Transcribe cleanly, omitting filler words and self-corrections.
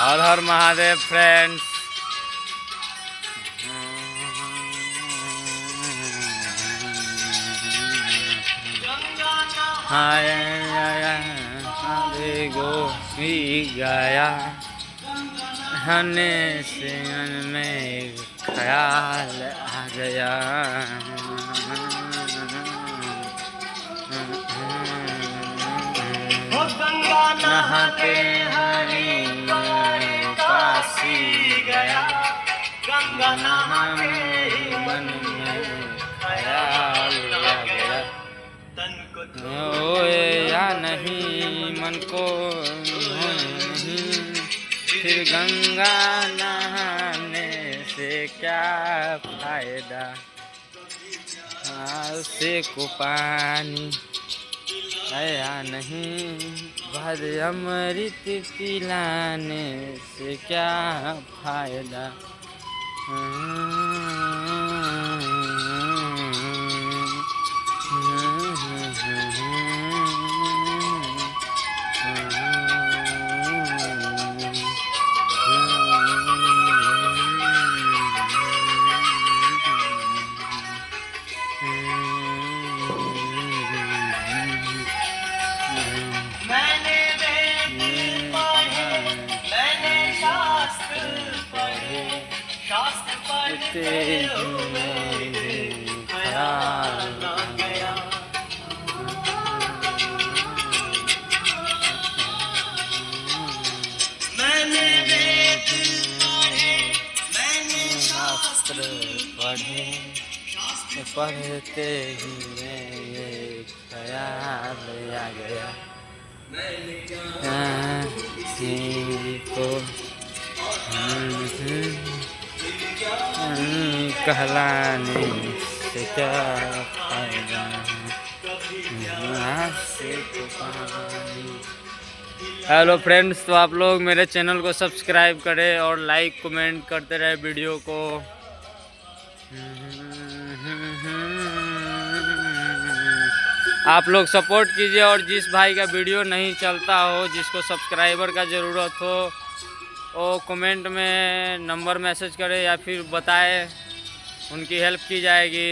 हर हर Mahadev friends. गोपी गया हने से में ख्याल आ गया। नहाते हैं काशी गया, गंगा नहाते मन में ख्याल आ गया। ओए या नहीं मन को नहीं, फिर गंगा नहाने से क्या फायदा। से को पानी आया नहीं, भर अमृत पिलाने से क्या फायदा। शास्त्र पढ़े पढ़ते ही ये ख्याल आ गया को कहलाने से क्या फायदा। हेलो फ्रेंड्स, तो आप लोग मेरे चैनल को सब्सक्राइब करें और लाइक कमेंट करते रहे वीडियो को। आप लोग सपोर्ट कीजिए, और जिस भाई का वीडियो नहीं चलता हो, जिसको सब्सक्राइबर का ज़रूरत हो, वो कमेंट में नंबर मैसेज करे या फिर बताए, उनकी हेल्प की जाएगी।